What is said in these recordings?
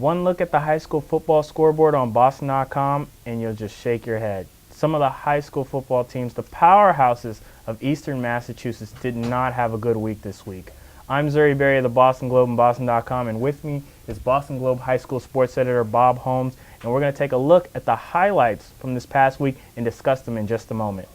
One look at the high school football scoreboard on Boston.com and you'll just shake your head. Some of the high school football teams, the powerhouses of Eastern Massachusetts, did not have a good week this week. I'm Zuri Berry of the Boston Globe and Boston.com, and with me is Boston Globe High School sports editor Bob Holmes, and we're going to take a look at the highlights from this past week and discuss them in just a moment.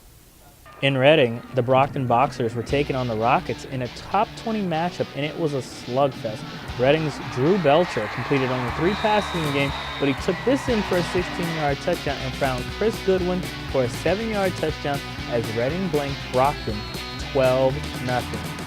In Reading, the Brockton Boxers were taking on the Rockets in a top 20 matchup, and it was a slugfest. Reading's Drew Belcher completed only 3 passes in the game, but he took this in for a 16-yard touchdown and found Chris Goodwin for a 7-yard touchdown as Reading blanked Brockton 12-0.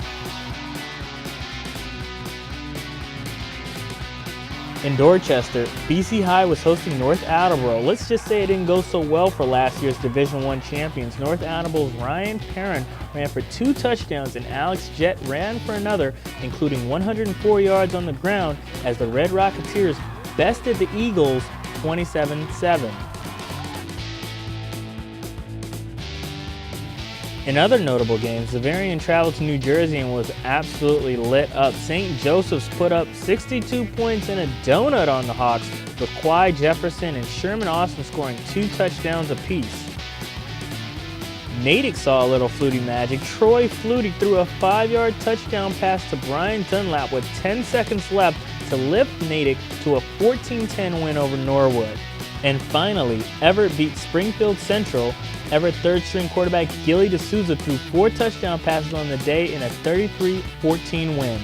In Dorchester, BC High was hosting North Attleboro. Let's just say it didn't go so well for last year's Division I champions. North Attleboro's Ryan Perrin ran for 2 touchdowns and Alex Jett ran for another, including 104 yards on the ground as the Red Rocketeers bested the Eagles 27-7. In other notable games, Zavarian traveled to New Jersey and was absolutely lit up. St. Joseph's put up 62 points and a donut on the Hawks, with Quai Jefferson and Sherman Austin scoring 2 touchdowns apiece. Natick saw a little Flutie magic. Troy Flutie threw a 5-yard touchdown pass to Brian Dunlap with 10 seconds left to lift Natick to a 14-10 win over Norwood. And finally, Everett beat Springfield Central. Everett third-string quarterback Gilly D'Souza threw 4 touchdown passes on the day in a 33-14 win.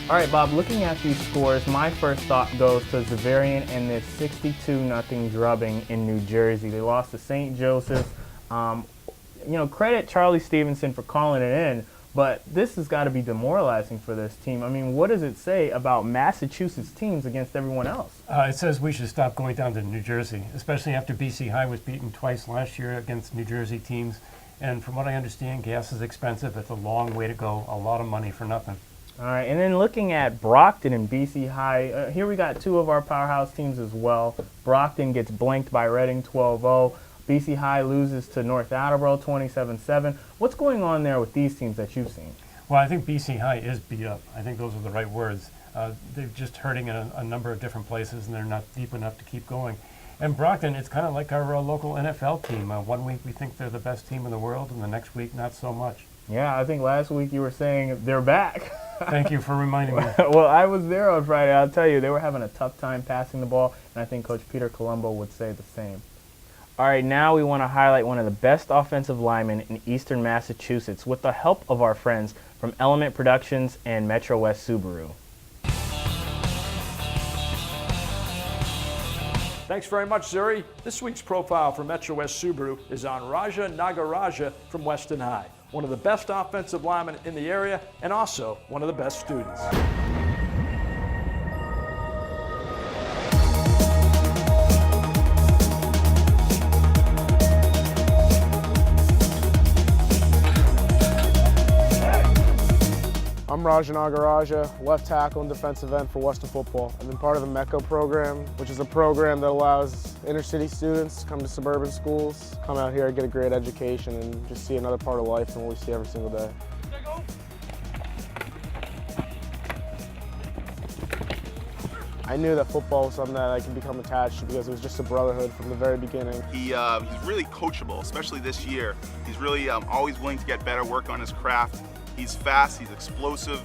All right, Bob, looking at these scores, my first thought goes to Zavarian and this 62-0 drubbing in New Jersey. They lost to St. Joseph's. Credit Charlie Stevenson for calling it in, but this has got to be demoralizing for this team. I mean, what does it say about Massachusetts teams against everyone else? It says we should stop going down to New Jersey, especially after BC High was beaten twice last year against New Jersey teams. And from what I understand, gas is expensive. It's a long way to go, a lot of money for nothing. All right, and then looking at Brockton and BC High, here we got 2 of our powerhouse teams as well. Brockton gets blanked by Reading 12-0. BC High loses to North Attleboro 27-7. What's going on there with these teams that you've seen? Well, I think BC High is beat up. I think those are the right words. They're just hurting in a number of different places, and they're not deep enough to keep going. And Brockton, it's kind of like our local NFL team. One week we think they're the best team in the world, and the next week not so much. Yeah, I think last week you were saying they're back. Thank you for reminding me. Well, I was there on Friday. I'll tell you, they were having a tough time passing the ball, and I think Coach Peter Colombo would say the same. All right, now we want to highlight one of the best offensive linemen in Eastern Massachusetts with the help of our friends from Element Productions and MetroWest Subaru. Thanks very much, Zuri. This week's profile for MetroWest Subaru is on Raja Nagaraja from Weston High, one of the best offensive linemen in the area and also one of the best students. I'm Raja Nagaraja, left tackle and defensive end for Western football. I've been part of the MECO program, which is a program that allows inner city students to come to suburban schools, come out here, get a great education, and just see another part of life than what we see every single day. I knew that football was something that I could become attached to because it was just a brotherhood from the very beginning. He's really coachable, especially this year. He's really always willing to get better, work on his craft. He's fast, he's explosive.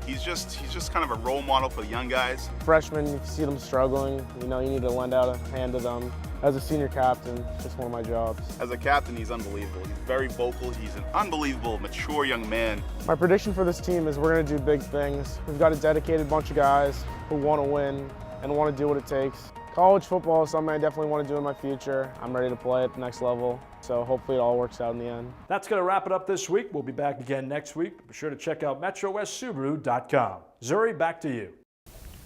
He's just kind of a role model for the young guys. Freshmen, you see them struggling, you need to lend out a hand to them. As a senior captain, it's just one of my jobs. As a captain, he's unbelievable. He's very vocal. He's an unbelievable, mature young man. My prediction for this team is we're going to do big things. We've got a dedicated bunch of guys who want to win and want to do what it takes. College football is something I definitely want to do in my future. I'm ready to play at the next level, so hopefully it all works out in the end. That's going to wrap it up this week. We'll be back again next week. Be sure to check out MetroWestSubaru.com. Zuri, back to you.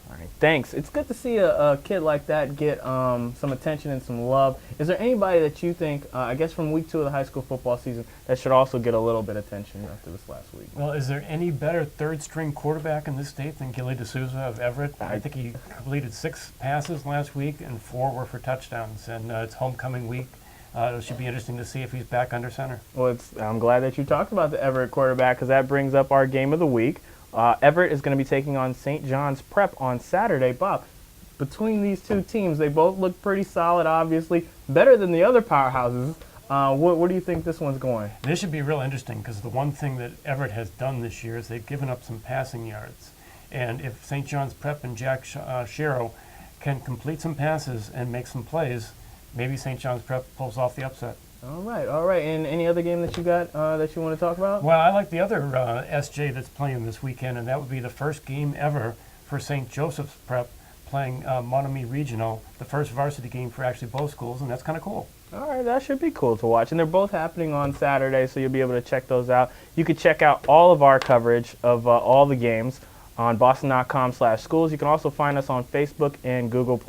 All right, thanks. It's good to see a kid like that get some attention and some love. Is there anybody that you think, I guess from week 2 of the high school football season, that should also get a little bit of attention after this last week? Well, is there any better third-string quarterback in this state than Gilly D'Souza of Everett? I think he completed 6 passes last week, and 4 were for touchdowns. And it's homecoming week. It should be interesting to see if he's back under center. Well, I'm glad that you talked about the Everett quarterback because that brings up our game of the week. Everett is going to be taking on St. John's Prep on Saturday. Bob, between these two teams. They both look pretty solid, obviously, better than the other powerhouses. Where do you think this one's going? This should be real interesting because the one thing that Everett has done this year is they've given up some passing yards. And if St. John's Prep and Jack Sharrow can complete some passes and make some plays, maybe St. John's Prep pulls off the upset. All right. And any other game that you got that you want to talk about? Well, I like the other SJ that's playing this weekend, and that would be the first game ever for St. Joseph's Prep playing Monomy Regional, the first varsity game for actually both schools, and that's kind of cool. All right, that should be cool to watch. And they're both happening on Saturday, so you'll be able to check those out. You can check out all of our coverage of all the games on boston.com/schools. You can also find us on Facebook and Google+.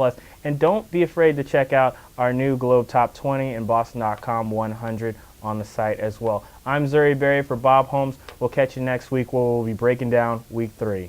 And don't be afraid to check out our new Globe Top 20 and boston.com 100 on the site as well. I'm Zuri Berry for Bob Holmes. We'll catch you next week where we'll be breaking down Week 3.